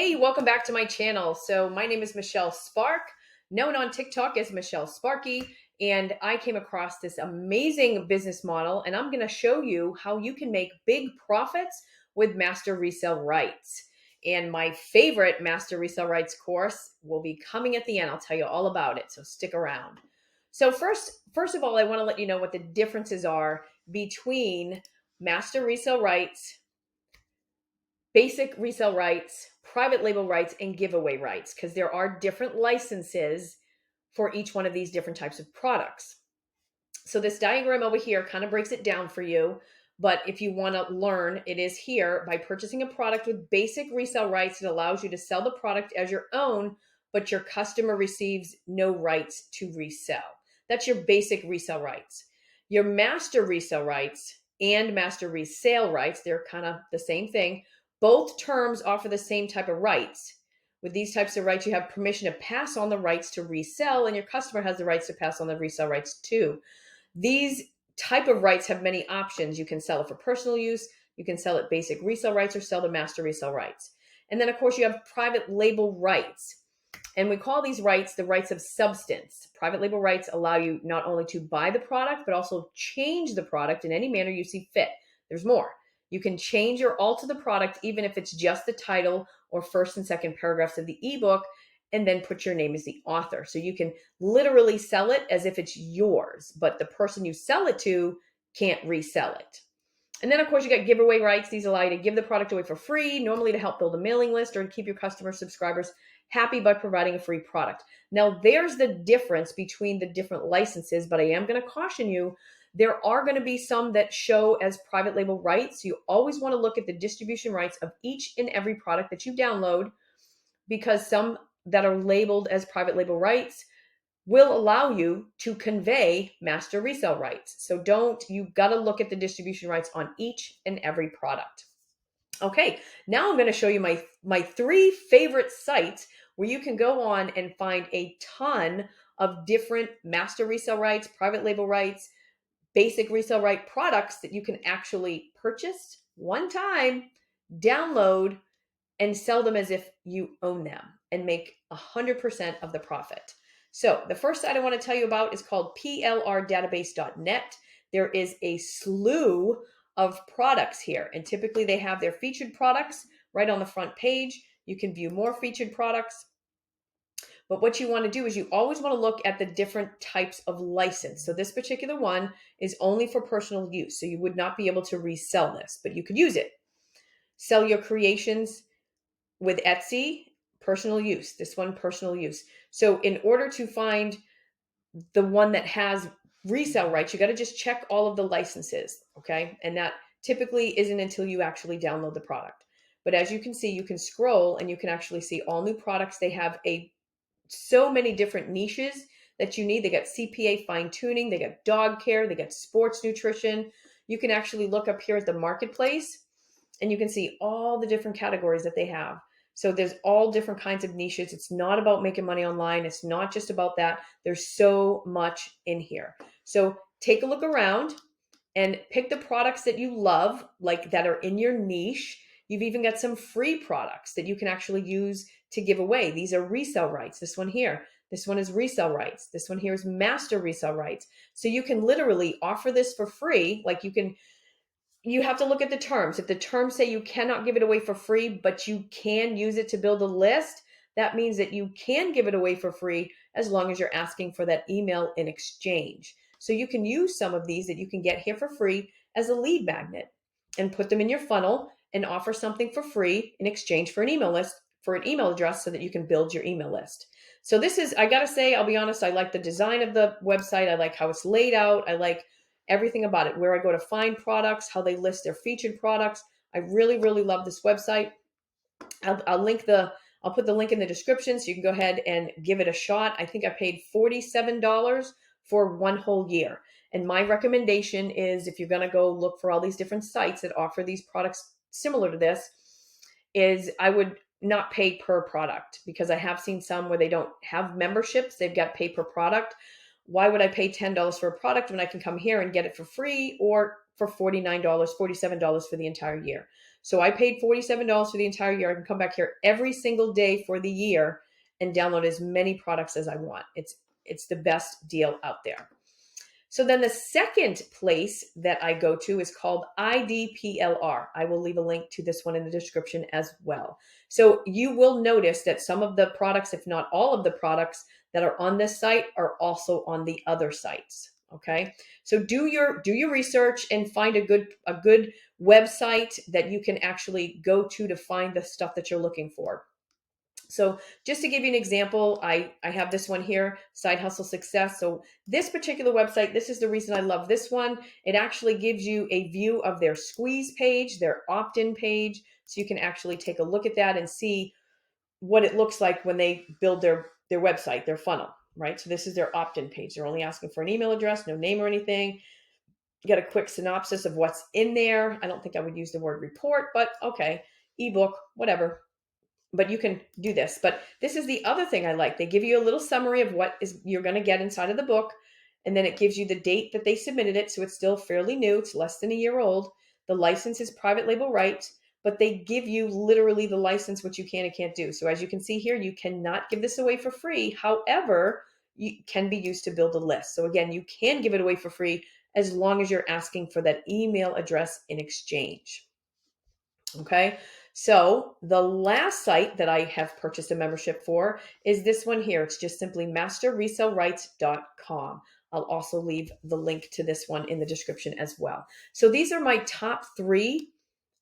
Hey, welcome back to my channel. So my name is Michelle Spark, known on TikTok as Michelle Sparky, and I came across this amazing business model, and I'm going to show you how you can make big profits with master resale rights. And my favorite master resale rights course will be coming at the end. I'll tell you all about it, so stick around. So first of all, I want to let you know what the differences are between master resale rights, basic resale rights, private label rights, and giveaway rights, because there are different licenses for each one of these different types of products. So this diagram over here kind of breaks it down for you. But if you want to learn, it is here. By purchasing a product with basic resale rights, it allows you to sell the product as your own, but your customer receives no rights to resell. That's your basic resale rights. Your master resale rights and master resale rights, they're kind of the same thing. Both terms offer the same type of rights. With these types of rights, you have permission to pass on the rights to resell, and your customer has the rights to pass on the resale rights too. These type of rights have many options. You can sell it for personal use, you can sell it basic resale rights, or sell the master resale rights. And then, of course, you have private label rights. And we call these rights the rights of substance. Private label rights allow you not only to buy the product, but also change the product in any manner you see fit. There's more. You can change or alter the product, even if it's just the title or first and second paragraphs of the ebook, and then put your name as the author. So you can literally sell it as if it's yours, but the person you sell it to can't resell it. And then, of course, you got giveaway rights. These allow you to give the product away for free, normally to help build a mailing list or to keep your customer subscribers happy by providing a free product. Now, there's the difference between the different licenses, but I am going to caution you, there are going to be some that show as private label rights. You always want to look at the distribution rights of each and every product that you download, because some that are labeled as private label rights will allow you to convey master resale rights. So you've got to look at the distribution rights on each and every product. Okay, now I'm going to show you my three favorite sites where you can go on and find a ton of different master resale rights, private label rights, basic resale right products that you can actually purchase one time, download, and sell them as if you own them and make 100% of the profit. So the first site I want to tell you about is called plrdatabase.net. There is a slew of products here, and typically they have their featured products right on the front page. You can view more featured products. But what you want to do is you always want to look at the different types of license. So this particular one is only for personal use. So you would not be able to resell this, but you could use it. Sell your creations with Etsy, personal use. This one, personal use. So in order to find the one that has resale rights, you got to just check all of the licenses, okay? And that typically isn't until you actually download the product. But as you can see, you can scroll and you can actually see all new products. They have so many different niches that you need. They got CPA fine tuning, they got dog care, they got sports nutrition. You can actually look up here at the marketplace and you can see all the different categories that they have. So there's all different kinds of niches. It's not about making money online. It's not just about that. There's so much in here. So take a look around and pick the products that you love, like that are in your niche. You've even got some free products that you can actually use to give away. These are resale rights. This one here, this one is resale rights. This one here is master resale rights. So you can literally offer this for free. Like you have to look at the terms. If the terms say you cannot give it away for free, but you can use it to build a list, that means that you can give it away for free as long as you're asking for that email in exchange. So you can use some of these that you can get here for free as a lead magnet and put them in your funnel and offer something for free in exchange for an email list, for an email address, so that you can build your email list. So this is, I got to say, I'll be honest, I like the design of the website. I like how it's laid out. I like everything about it, where I go to find products, how they list their featured products. I really, really love this website. I'll put the link in the description so you can go ahead and give it a shot. I think I paid $47 for one whole year. And my recommendation is, if you're going to go look for all these different sites that offer these products similar to this, is I would not pay per product, because I have seen some where they don't have memberships. They've got pay per product. Why would I pay $10 for a product when I can come here and get it for free, or for $49, $47 for the entire year? So I paid $47 for the entire year. I can come back here every single day for the year and download as many products as I want. It's the best deal out there. So then the second place that I go to is called IDPLR. I will leave a link to this one in the description as well. So you will notice that some of the products, if not all of the products that are on this site, are also on the other sites. Okay, so do your research and find a good website that you can actually go to find the stuff that you're looking for. So just to give you an example, I have this one here, Side Hustle Success. So this particular website, this is the reason I love this one. It actually gives you a view of their squeeze page, their opt-in page. So you can actually take a look at that and see what it looks like when they build their website, their funnel, right? So this is their opt-in page. They're only asking for an email address, no name or anything. You got a quick synopsis of what's in there. I don't think I would use the word report, but okay, ebook, whatever. But you can do this. But this is the other thing I like. They give you a little summary of what you're going to get inside of the book. And then it gives you the date that they submitted it. So it's still fairly new. It's less than a year old. The license is private label rights, but they give you literally the license, what you can and can't do. So as you can see here, you cannot give this away for free. However, it can be used to build a list. So again, you can give it away for free as long as you're asking for that email address in exchange. Okay. So the last site that I have purchased a membership for is this one here. It's just simply masterresellrights.com. I'll also leave the link to this one in the description as well. So these are my top 3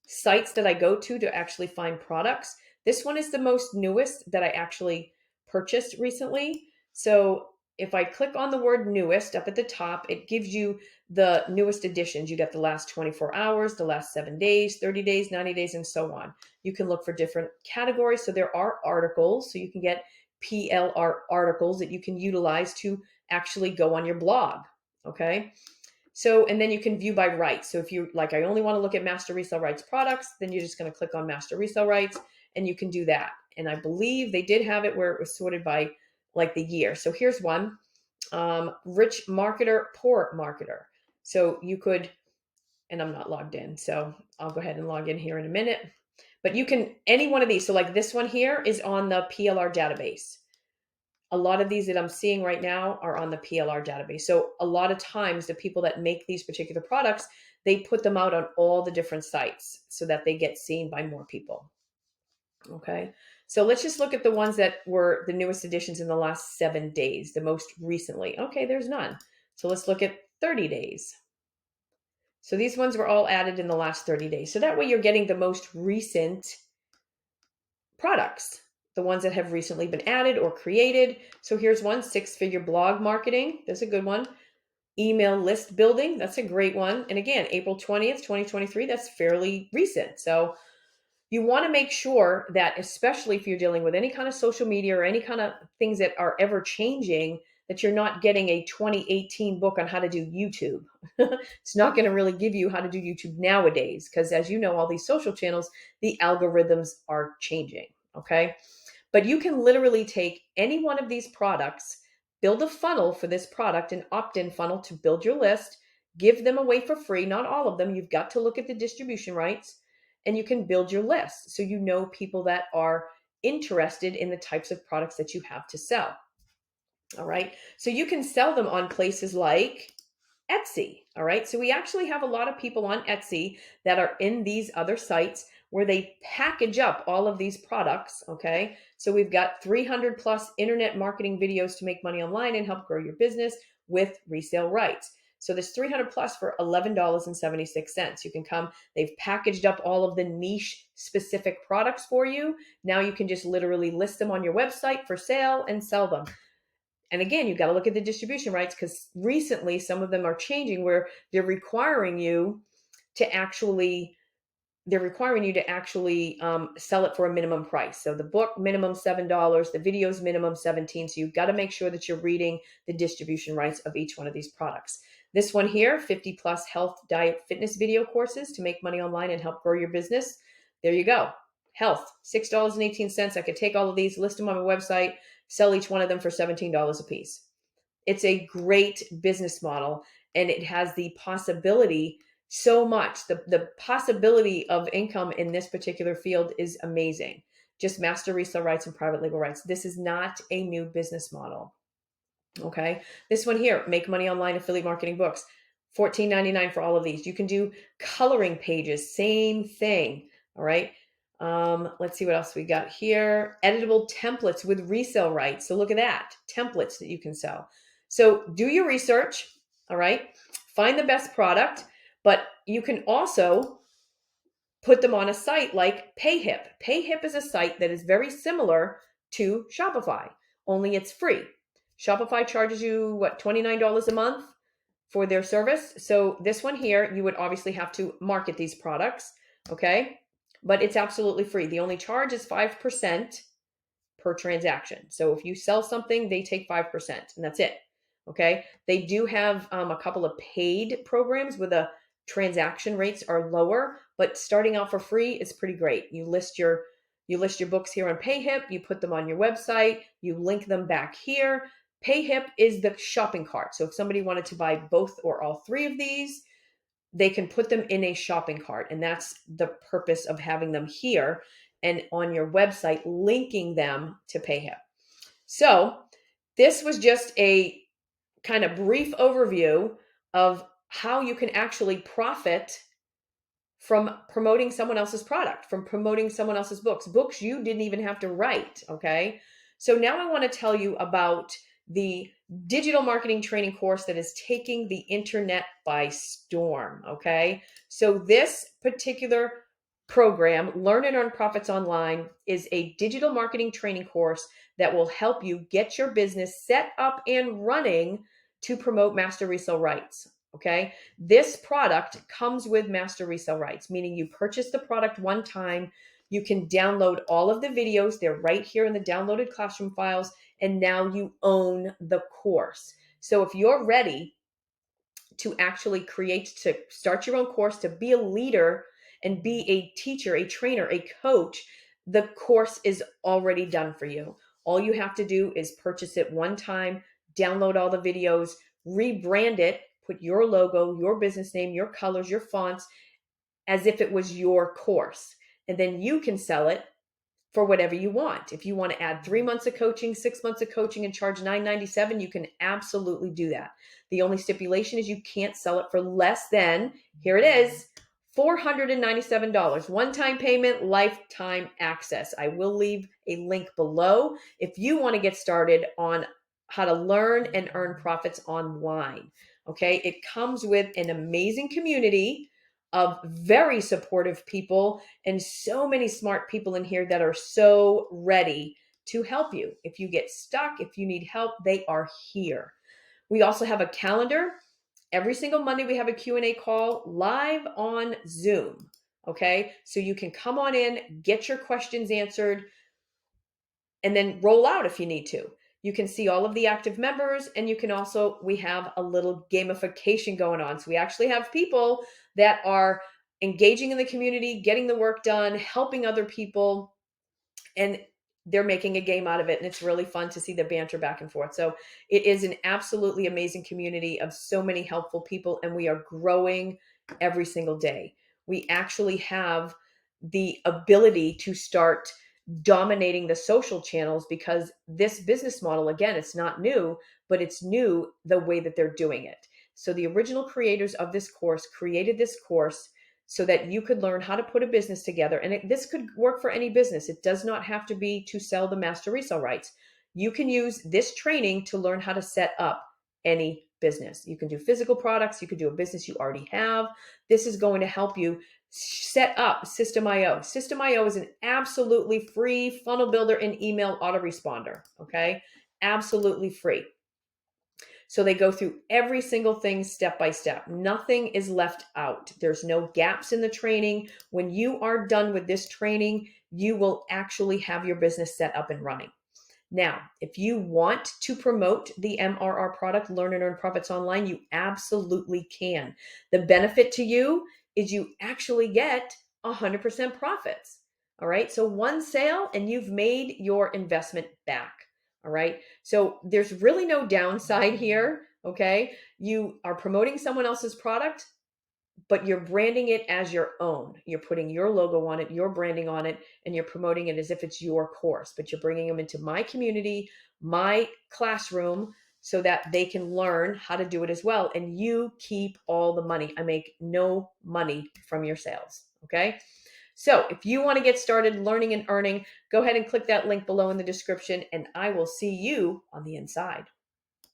sites that I go to actually find products. This one is the most newest that I actually purchased recently. So if I click on the word newest up at the top, it gives you the newest editions. You got the last 24 hours, the last 7 days, 30 days, 90 days, and so on. You can look for different categories. So there are articles. So you can get PLR articles that you can utilize to actually go on your blog. Okay. So, and then you can view by rights. So if you like, I only want to look at Master Resell Rights products, then you're just going to click on Master Resell Rights and you can do that. And I believe they did have it where it was sorted by like the year. So here's one, rich marketer, poor marketer. So you could, and I'm not logged in, so I'll go ahead and log in here in a minute, but you can, any one of these. So like this one here is on the PLR database. A lot of these that I'm seeing right now are on the PLR database. So a lot of times the people that make these particular products, they put them out on all the different sites so that they get seen by more people. Okay. So let's just look at the ones that were the newest additions in the last 7 days, the most recently. Okay, there's none. So let's look at 30 days. So these ones were all added in the last 30 days. So that way you're getting the most recent products, the ones that have recently been added or created. So here's one, 6-figure blog marketing. That's a good one. Email list building. That's a great one. And again, April 20th, 2023, that's fairly recent. So you want to make sure that, especially if you're dealing with any kind of social media or any kind of things that are ever changing, that you're not getting a 2018 book on how to do YouTube. It's not going to really give you how to do YouTube nowadays, because as you know, all these social channels, the algorithms are changing. Okay. But you can literally take any one of these products, build a funnel for this product, an opt-in funnel to build your list, give them away for free. Not all of them. You've got to look at the distribution rights. And you can build your list so you know people that are interested in the types of products that you have to sell. All right. So you can sell them on places like Etsy. All right. So we actually have a lot of people on Etsy that are in these other sites where they package up all of these products. Okay. So we've got 300 plus internet marketing videos to make money online and help grow your business with resale rights. So there's 300 plus for $11.76. You can come, they've packaged up all of the niche specific products for you. Now you can just literally list them on your website for sale and sell them. And again, you've got to look at the distribution rights, because recently some of them are changing where they're requiring you to actually sell it for a minimum price. So the book minimum $7, the videos minimum $17. So you've got to make sure that you're reading the distribution rights of each one of these products. This one here, 50 plus health, diet, fitness video courses to make money online and help grow your business. There you go. Health, $6.18. I could take all of these, list them on my website, sell each one of them for $17 a piece. It's a great business model, and it has the possibility so much. The possibility of income in this particular field is amazing. Just master resale rights and private label rights. This is not a new business model. Okay. This one here, make money online affiliate marketing books. $14.99 for all of these. You can do coloring pages, same thing. All right. Let's see what else we got here. Editable templates with resale rights. So look at that. Templates that you can sell. So do your research. All right. Find the best product, but you can also put them on a site like Payhip. Payhip is a site that is very similar to Shopify, only it's free. Shopify charges you, what, $29 a month for their service. So this one here, you would obviously have to market these products, okay? But it's absolutely free. The only charge is 5% per transaction. So if you sell something, they take 5%, and that's it, okay? They do have a couple of paid programs where the transaction rates are lower, but starting out for free is pretty great. You list your books here on Payhip, you put them on your website, you link them back here. Payhip is the shopping cart. So if somebody wanted to buy both or all three of these, they can put them in a shopping cart. And that's the purpose of having them here and on your website, linking them to Payhip. So this was just a kind of brief overview of how you can actually profit from promoting someone else's product, from promoting someone else's books you didn't even have to write, okay? So now I want to tell you about the digital marketing training course that is taking the internet by storm, okay? So this particular program, Learn and Earn Profits Online, is a digital marketing training course that will help you get your business set up and running to promote master resale rights, okay? This product comes with master resale rights, meaning you purchase the product one time, you can download all of the videos, they're right here in the downloaded classroom files, and now you own the course. So if you're ready to actually to start your own course, to be a leader and be a teacher, a trainer, a coach, the course is already done for you. All you have to do is purchase it one time, download all the videos, rebrand it, put your logo, your business name, your colors, your fonts, as if it was your course. And then you can sell it for whatever you want. If you want to add 3 months of coaching, 6 months of coaching, and charge $9.97, you can absolutely do that. The only stipulation is you can't sell it for less than, here it is, $497. One-time payment, lifetime access. I will leave a link below if you want to get started on how to learn and earn profits online. Okay, it comes with an amazing community of very supportive people and so many smart people in here that are so ready to help you. If you get stuck, if you need help, they are here. We also have a calendar. Every single Monday we have a Q&A call live on Zoom. Okay, so you can come on in, get your questions answered, and then roll out if you need to. You can see all of the active members, and you can also, we have a little gamification going on. So we actually have people that are engaging in the community, getting the work done, helping other people, and they're making a game out of it. And it's really fun to see the banter back and forth. So it is an absolutely amazing community of so many helpful people, and we are growing every single day. We actually have the ability to start dominating the social channels because this business model, again, it's not new, but it's new the way that they're doing it. So the original creators of this course created this course so that you could learn how to put a business together. And this could work for any business. It does not have to be to sell the master resale rights. You can use this training to learn how to set up any business. You can do physical products. You can do a business you already have. This is going to help you set up System.io. System.io is an absolutely free funnel builder and email autoresponder, okay? Absolutely free. So they go through every single thing step by step. Nothing is left out. There's no gaps in the training. When you are done with this training, you will actually have your business set up and running. Now, if you want to promote the MRR product, Learn and Earn Profits Online, you absolutely can. The benefit to you is you actually get 100% profits. All right. So one sale and you've made your investment back. All right. So there's really no downside here. Okay. You are promoting someone else's product. but you're branding it as your own. You're putting your logo on it, your branding on it, and you're promoting it as if it's your course, but you're bringing them into my community, my classroom, so that they can learn how to do it as well. And you keep all the money. I make no money from your sales. Okay. So if you want to get started learning and earning, go ahead and click that link below in the description, and I will see you on the inside.